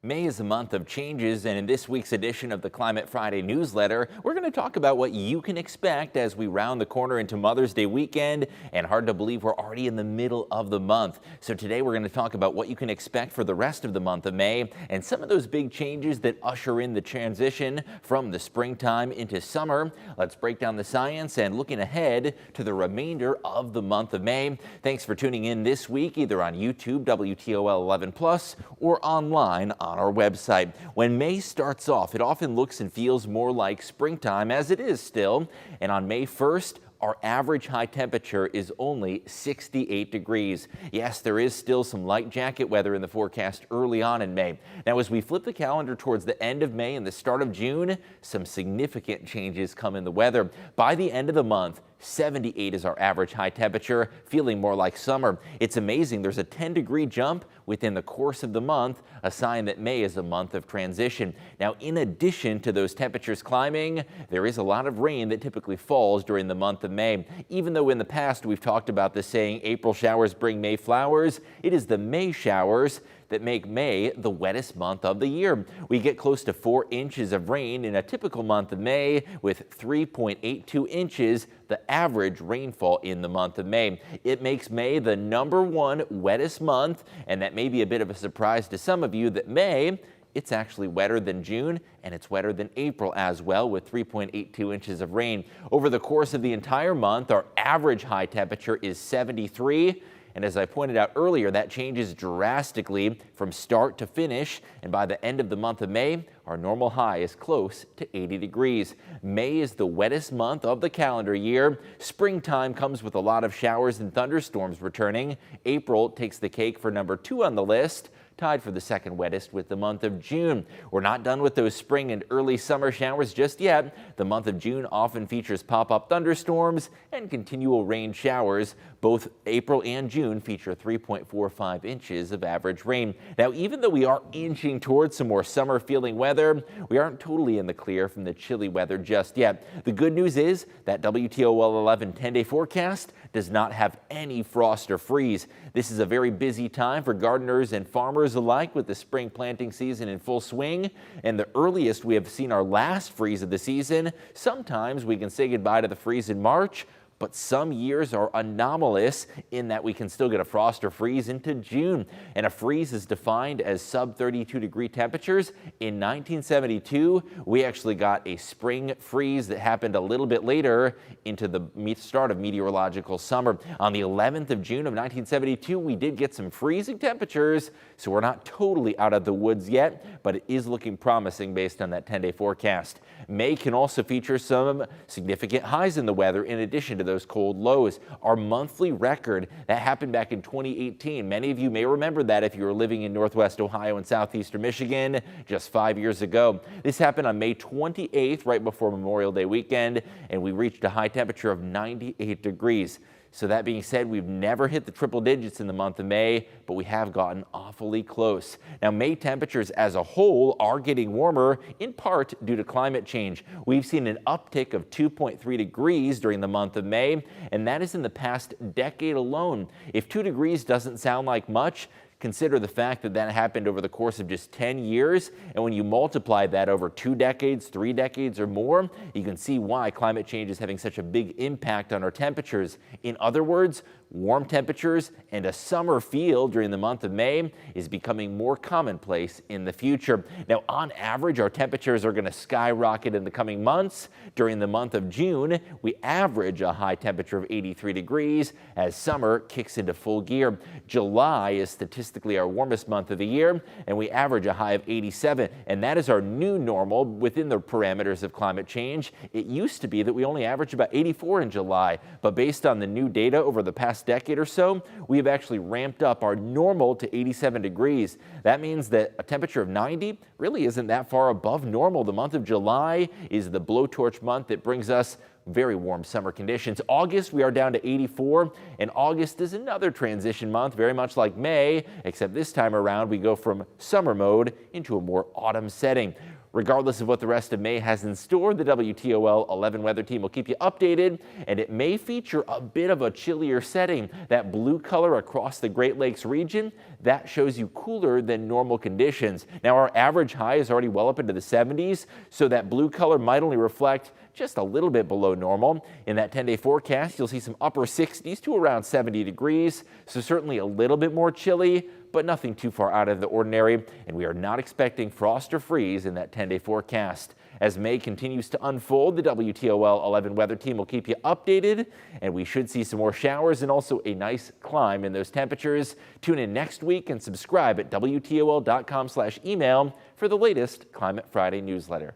May is a month of changes, and in this week's edition of the Climate Friday newsletter, we're going to talk about what you can expect as we round the corner into Mother's Day weekend, and hard to believe we're already in the middle of the month. So today we're going to talk about what you can expect for the rest of the month of May and some of those big changes that usher in the transition from the springtime into summer. Let's break down the science and looking ahead to the remainder of the month of May. Thanks for tuning in this week, either on YouTube, WTOL 11+, or online on our website. When May starts off, it often looks and feels more like springtime, as it is still. And on May 1st, our average high temperature is only 68 degrees. Yes, there is still some light jacket weather in the forecast early on in May. Now, as we flip the calendar towards the end of May and the start of June, some significant changes come in the weather. By the end of the month, 78 is our average high temperature, feeling more like summer. It's amazing. There's a 10-degree jump within the course of the month, a sign that May is a month of transition. Now, in addition to those temperatures climbing, there is a lot of rain that typically falls during the month of May. Even though in the past we've talked about the saying, April showers bring May flowers, it is the May showers that make May the wettest month of the year. We get close to 4 inches of rain in a typical month of May, with 3.82 inches the average rainfall in the month of May. It makes May the #1 wettest month, and that may be a bit of a surprise to some of you that May, it's actually wetter than June, and it's wetter than April as well, with 3.82 inches of rain. Over the course of the entire month, our average high temperature is 73. And as I pointed out earlier, that changes drastically from start to finish. And by the end of the month of May, our normal high is close to 80 degrees. May is the wettest month of the calendar year. Springtime comes with a lot of showers and thunderstorms returning. April takes the cake for #2 on the list, tied for the second wettest with the month of June. We're not done with those spring and early summer showers just yet. The month of June often features pop-up thunderstorms and continual rain showers. Both April and June feature 3.45 inches of average rain. Now, even though we are inching towards some more summer-feeling weather, we aren't totally in the clear from the chilly weather just yet. The good news is that WTOL 11 10-day forecast does not have any frost or freeze. This is a very busy time for gardeners and farmers alike, with the spring planting season in full swing. And the earliest we have seen our last freeze of the season, sometimes we can say goodbye to the freeze in March, but some years are anomalous in that we can still get a frost or freeze into June. And a freeze is defined as sub 32-degree temperatures. In 1972, we actually got a spring freeze that happened a little bit later into the start of meteorological summer. On the 11th of June of 1972, we did get some freezing temperatures, so we're not totally out of the woods yet, but it is looking promising based on that 10-day forecast. May can also feature some significant highs in the weather in addition to those cold lows. Our monthly record, that happened back in 2018. Many of you may remember that if you were living in Northwest Ohio and Southeastern Michigan just 5 years ago. This happened on May 28th, right before Memorial Day weekend, and we reached a high temperature of 98 degrees. So that being said, we've never hit the triple digits in the month of May, but we have gotten awfully close. Now, May temperatures as a whole are getting warmer, in part due to climate change. We've seen an uptick of 2.3 degrees during the month of May, and that is in the past decade alone. If 2 degrees doesn't sound like much, consider the fact that that happened over the course of just 10 years, and when you multiply that over 2 decades, 3 decades or more, you can see why climate change is having such a big impact on our temperatures. In other words, warm temperatures and a summer feel during the month of May is becoming more commonplace in the future. Now, on average, our temperatures are going to skyrocket in the coming months. During the month of June, we average a high temperature of 83 degrees as summer kicks into full gear. July is statistically our warmest month of the year, and we average a high of 87, and that is our new normal within the parameters of climate change. It used to be that we only averaged about 84 in July, but based on the new data over the past decade or so, we have actually ramped up our normal to 87 degrees. That means that a temperature of 90 really isn't that far above normal. The month of July is the blowtorch month that brings us very warm summer conditions. August, we are down to 84, and August is another transition month, very much like May, except this time around we go from summer mode into a more autumn setting. Regardless of what the rest of May has in store, the WTOL 11 weather team will keep you updated, and it may feature a bit of a chillier setting. That blue color across the Great Lakes region, that shows you cooler than normal conditions. Now, our average high is already well up into the 70s, so that blue color might only reflect just a little bit below normal. In that 10-day forecast, you'll see some upper 60s to around 70 degrees, so certainly a little bit more chilly, but nothing too far out of the ordinary, and we are not expecting frost or freeze in that 10-day forecast. As May continues to unfold, the WTOL 11 weather team will keep you updated, and we should see some more showers and also a nice climb in those temperatures. Tune in next week and subscribe at WTOL.com/email for the latest Climate Friday newsletter.